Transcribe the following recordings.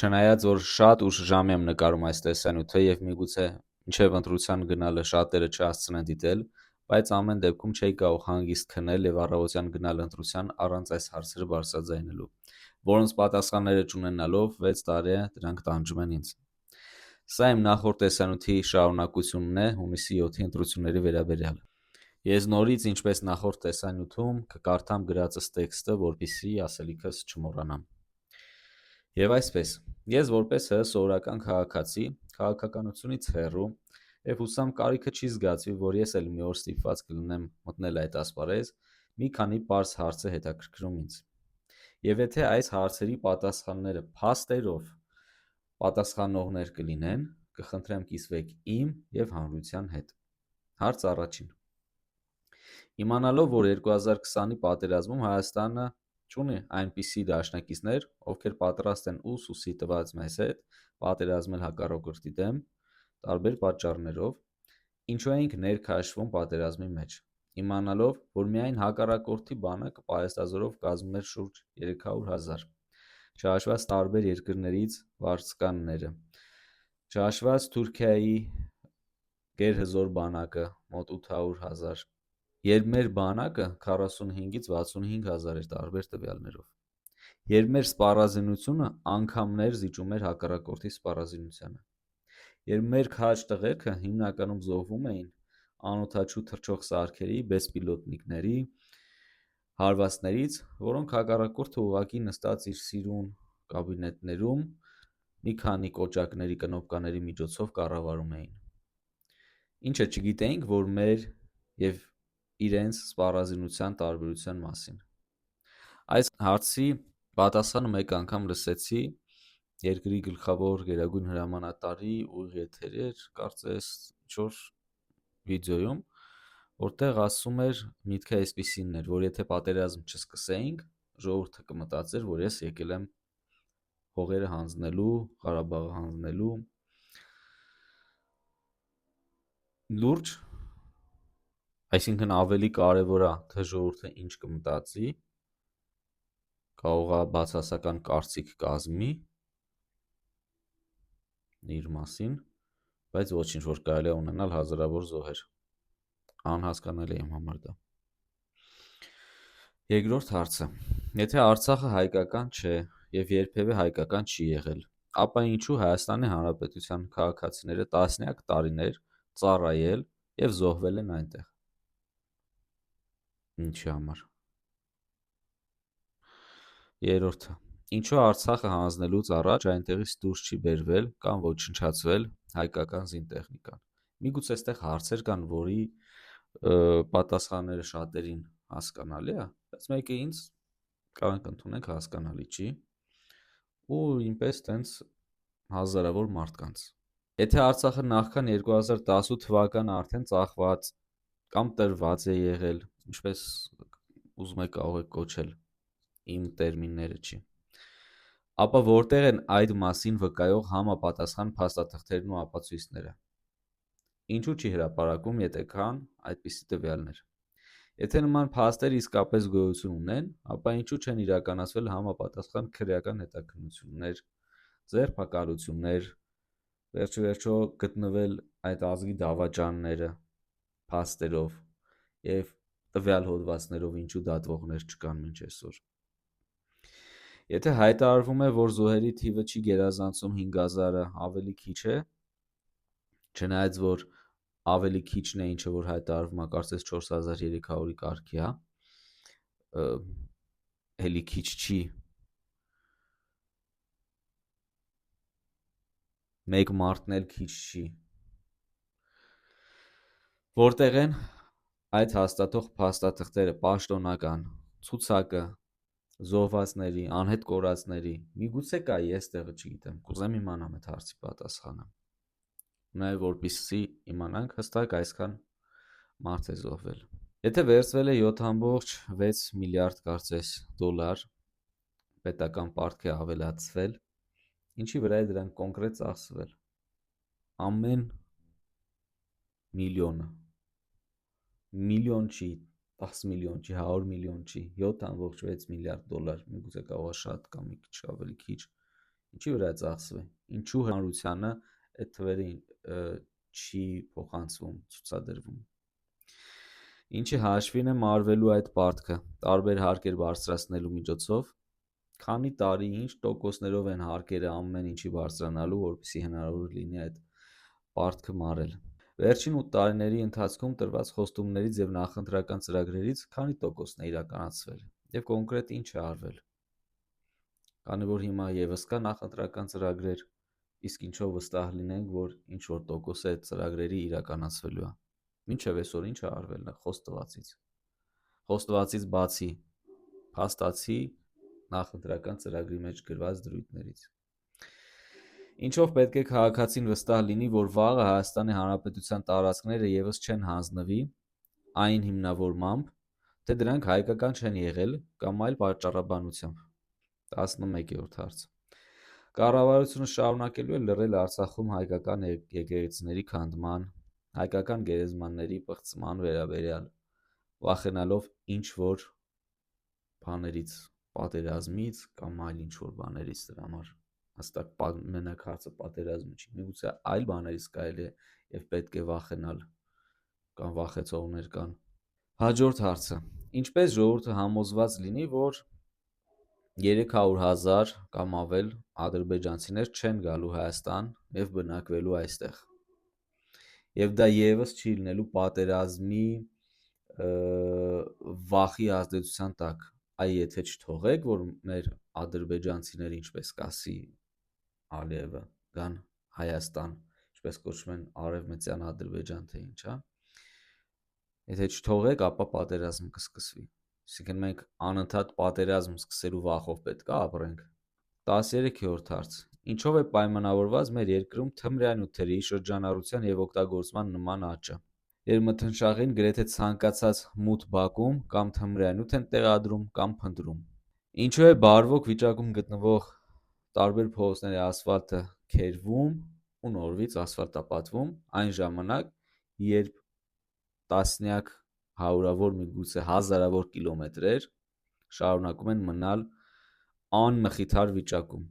Չնայած որ շատ ուշ ժամ եմ նկարում այս տեսանյութը եւ միգուցե մինչեւ ընտրության գնալը շատերը չհասցնեն դիտել, բայց ամեն դեպքում չէի կարող հանգիստ քնել եւ առավոտյան գնալ ընտրության առանց այս հարցերը բարձրաձայնելու, որոնց պատասխանները չունենալով 6 տարի է դրանք տանջում են ինձ։ Սա իմ նախորդ տեսանյութի շարունակությունն է հունիսի 7-ի ընտրությունների վերաբերյալ։ Ես նորից, ինչպես նախորդ տեսանյութում, կկարդամ գրածս տեքստը, որպեսզի ասելիքս չմոռանամ։ Եվ այսպես, ես որպես սովորական քաղաքացի, քաղաքականությունից հեռու, եւ հուսամ կարիքը չի զգացվի, որ ես էլ մի օր ստիպված կլինեմ մտնել այդ ասպարեզ, մի քանի պարզ հարց է հետաքրքրում ինձ։ Եվ եթե այս հարցերի պատասխանները փաստերով պատասխանողներ կլինեն, կխնդրեմ կիսվեք իմ եւ հանրության հետ։ Հարց առաջին. Իմանալով, որ 2020-ի պատերազմում Հայաստանը չունի այնպիսի դաշնակիցներ, ովքեր պատրաստ են ուսուսի տված մեզ հետ պատերազմել հակառակորդի դեմ, տարբեր պատճառներով, ինչու էինք ներքաշվում պատերազմի մեջ, իմանալով, որ միայն հակառակորդի բանակը պայաստազորով կազմում էր շուրջ 300,000, չհաշված տարբեր երկրներից վարձկանները, չհաշված Թուրքիայի գերհզոր բանակը մոտ 800,000, երբ մեր բանակը 45-ից 65,000 էր տարբեր տվյալներով, երբ մեր սպառազինությունը անգամներ զիջում էր հակառակորդի սպառազինությանը, երբ մեր քաջ տղերքը հիմնականում զոհվում էին անօդաչու թռչող սարքերի, բեսպիլոտնիկների, հարվածներից, որոնք հակառակորդը ուղղակի նստած իր սիրուն կաբինետներում մի քանի կոճակների կնոպկաների միջոցով կառավարում էին, ինչը չգիտեինք, որ մեր եւ իրենց սպառազինության տարբերության մասին։ Այս հարցի պատասխանը մեկ անգամ լսեցի երկրի գլխավոր գերագույն հրամանատարի ուղիղ եթեր, կարծես ինչ-որ վիդեոյում, որտեղ ասում էր միտքը այսպիսին էր, որ եթե պատերազմ չսկսեինք, ժողովուրդը կմտածեր, որ ես եկել եմ հողերը հանձնելու, Ղարաբաղը հանձնելու։ Լուրջ, այսինքն ավելի կարևոր է, թե ժողովուրդը ինչ կմտածի, կարող է բացասական կարծիք կազմի իր մասին, բայց ոչինչ որ կարելի է ունենալ հազարավոր զոհեր։ Անհասկանալի է իմ համար դա։ Երկրորդ հարցը. եթե Արցախը հայկական չէ եւ երբևէ հայկական չի եղել, ապա ինչու Հայաստանի Հանրապետության քաղաքացիները տասնյակ տարիներ ծառայել եւ զոհվել են այնտեղ։ Ինչի համար։ Երրորդը. ինչու Արցախը հանձնելուց առաջ այնտեղից դուրս չի բերվել կամ ոչնչացվել հայկական զինտեխնիկան։ Միգուցե այստեղ հարցեր կան, որի պատասխանները շատերին հասկանալի է, բայց մեկը ինձ կարանք ընդունենք հասկանալի չի, ու ինպես տենց հազարավոր մարդկանց։ Եթե Արցախը նախքան 2018 թվականը արդեն ծախված կամ տրված է եղել, ինչպես ուզում եք կարող եք կոչել, իմ տերմինները չի, ապա որտեղ են այդ մասին վկայող համապատասխան փաստաթղթերն ու ապացույցները։ Ինչու չի հրապարակում ԵՏՔ-ն այդպիսի տվյալներ։ Եթե նման փաստեր իսկապես գոյություն ունեն, ապա ինչու չեն իրականացվել համապատասխան քրեական հետաքննություններ, ձերբակալություններ, վերջիվերջո գտնվել այդ ազգի դավաճանները փաստերով եւ տվյալ հոդվածներով ինչու դատվողներ չկան մինչ այսօր։ Եթե հայտարարվում է, որ զոհերի թիվը չի գերազանցում 5,000-ը ավելի քիչ է, չնայած որ ավելի քիչն է, ինչը որ հայտարարվում է, կարծես 4,300-ի կարգի է, էլի քիչ չի, մեկ մարդն էլ քիչ չի, որտեղ են այդ հաստատող փաստաթղթերը, պաշտոնական, ցուցակը, զոհվածների, անհետ կորածների, միգուցե կա, ես տեղը չգիտեմ, կուզեմ իմանամ այդ հարցի պատասխանը, նաև որպեսզի իմանանք հստակ այսքան մարդ է զոհվել։ Եթե վերցվել է 7,6 միլիարդ կարծես դոլար, պետական պարտք է ավելացվել, ինչի վրա է դրանք կոնկրետ ծախսվել։ Ամեն միլիոնը, միլիոն չի, 10 միլիոն չի, 100 միլիոն չի, 7,6 միլիարդ դոլար, միգուցե կարող է շատ կամ մի քիչ ավելի քիչ, Ինչի վրա է ծախսվի։ Ինչու հանրությանը այդ թվերը չի փոխանցվում, ցուցադրվում։ Ինչի հաշվին է մարվելու այդ պարտքը տարբեր հարկեր բարձրացնելու միջոցով, քանի տարի ինչ տոկոսներով են հարկերը ամեն ինչի բարձրանալու, որպեսզի հնարավոր լինի այդ պարտքը մարել։ Վերջին 8 տարիների ընթացքում տրված խոստումներից եւ նախընտրական ծրագրերից քանի տոկոսն է իրականացվել եւ կոնկրետ ինչ է արվել։ Քանի որ հիմա եւս կա նախընտրական ծրագրեր, իսկ ինչով վստահ լինենք, որ ինչ որ տոկոս է այդ ծրագրերի իրականացվելու է։ Մինչև այսօր ինչ է արվել խոստվածից։ Խոստվածից բացի փաստացի նախընտրական ծրագրի մեջ գրված դրույթներից։ Ինչով պետք է քաղաքացին վստահ լինի, որ վաղը Հայաստանի Հանրապետության տարածքները եւս չեն հանձնվի այն հիմնավորմամբ, թե դրանք հայկական չեն եղել կամ այլ պատճառաբանությամբ։ 11-րդ հարց։ Կառավարությունը շարունակելու է լռել Արցախում հայկական եկեղեցիների քանդման, հայկական գերեզմանների պղծման վերաբերյալ, վախենալով ինչ որ բաներից, պատերազմից կամ այլ ինչ որ բաներից, դրա համար հստակ մենակ հարցը պատերազմի չի, միգուցե այլ բաներից կարելի է եւ պետք է վախենալ կամ վախեցողներ կան։ Հաջորդ հարցը. ինչպես ժողովուրդը համոզված լինի, որ 300,000 կամ ավել ադրբեջանցիներ չեն գալու Հայաստան եւ բնակվելու այստեղ։ Եվ դա եւս չի լինելու պատերազմի վախի ազդեցության տակ։ Այ եթե չթողեք, որ մեր ադրբեջանցիները, ինչպես կասի Ալիևը, գան Հայաստան, ինչպես կոչվում են Արևմտյան Ադրբեջան, թե ինչ, հա։ Եթե չթողեք, ապա պատերազմ կսկսվի։ Այսինքն մենք անընդհատ պատերազմ սկսելու վախով պետք է ապրենք։ 13-րդ հարց. ինչով է պայմանավորված մեր երկրում թմրյա նյութերի շրջանառության եւ օգտագործման նման աճը։ Երմթնշաղին գրեթե ցանկացած մութ բակում կամ թմրյա նյութ են տեղադրում կամ փնտրում։ Ինչու է բարվոք վիճակում գտնվող տարբեր փողոցների ասֆալտը քերվում ու նորից ասֆալտապատվում այն ժամանակ, երբ տասնյակ, հարյուրավոր, միգուցե հազարավոր կիլոմետրեր շարունակում են մնալ անմխիթար վիճակում։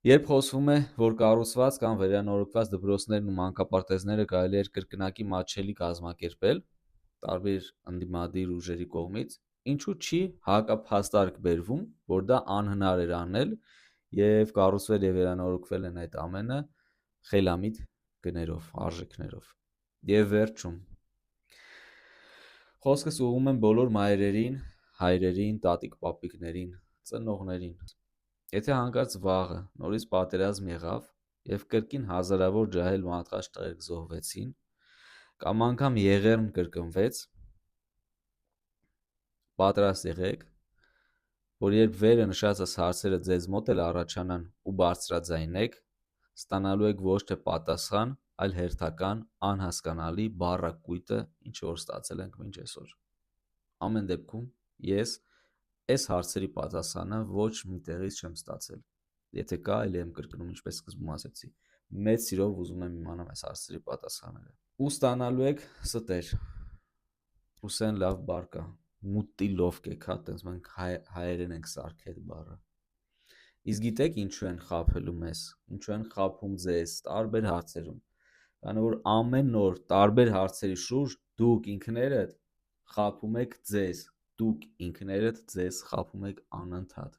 Երբ խոսվում է, որ կառուցված կամ վերանորոգված դպրոցներն ու մանկապարտեզները կարելի է կրկնակի մատչելի կազմակերպել տարբեր ընդդիմադիր ուժերի կողմից, ինչու չի հակափաստարկ բերվում, որ դա անհնար էր անել եւ կառուցվել եւ վերանորոգվել են այդ ամենը խելամիտ գներով, արժեքներով։ Եվ վերջում խոսքս ուղղում եմ բոլոր մայրերին, հայրերին, տատիկ-պապիկներին, ծնողներին։ Եթե հանկարծ վաղը նորից պատերազմ եղավ եւ կրկին հազարավոր ջահել մարդկան տղերք զոհվեցին, կամ անգամ Եղեռն կրկնվեց, պատրաստ եղեք, որ երբ վերը նշածս հարցերը ձեզ մոտ էլ առաջանան ու բարձրաձայնեք, ստանալու եք ոչ թե պատասխան, այլ հերթական, անհասկանալի բառակույտը, ինչ որ ստացել ենք մինչ այսօր։ Ամեն դեպքում ես այս հարցերի պատասխանը ոչ մի տեղից չեմ ստացել։ Եթե կա, ելի եմ կրկնում, ինչպես սկզբում ասացի, մեծ սիրով ուզում եմ իմանամ այս հարցերի պատասխանները։ Ու ստանալու եք ստեր։ Ռուսեն լավ բառ կա, մուտիլովկեք, հա, տենց մենք հայերեն ենք սարքել այդ բառը։ Իսկ գիտեք ինչու են խաբելու մեզ, ինչու են խաբում ձեզ տարբեր հարցերում, քանի որ ամեն օր տարբեր հարցերի շուրջ դուք ինքներդ խաբում եք ձեզ, դուք ինքներդ ձեզ խաբում եք անընդհատ,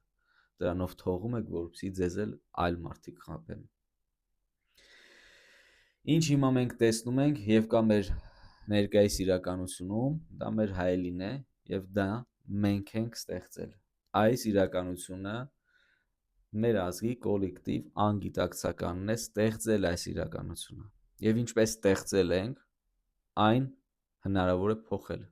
դրանով թողում եք, որպեսզի ձեզ էլ այլ մարդիկ խաբեն։ Ինչ հիմա մենք տեսնում ենք եւ կա մեր ներկայիս իրականությունում, դա մեր հայելին է եւ դա մենք ենք ստեղծել։ Այս իրականությունը մեր ազգի կոլեկտիվ անգիտակցականն է ստեղծել այս իրականությունը։ Եվ ինչպես ստեղծել ենք, այն հնարավոր է փոխել։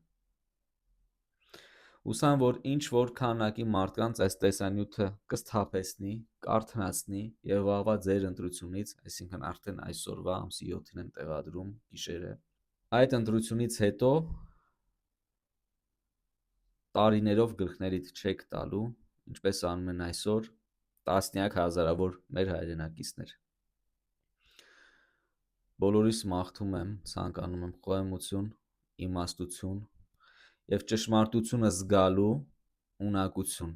Ուսան, որ ինչ որ քանակի մարդկանց այս տեսանյութը կսթափեցնի, կարթնացնի եւ վաղվա ձեր ընտրությունից, այսինքն արդեն այսօրվա ամսի 7-ին են տեղադրում գիշերը, այդ ընտրությունից հետո տարիներով գլխներիդ չեք տալու, ինչպես անում են այսօր տասնյակ հազարավոր մեր հայրենակիցներ։ Բոլորիս մաղթում եմ, ցանկանում եմ խոհեմություն, իմաստություն եւ ճշմարտությունը զգալու ունակություն։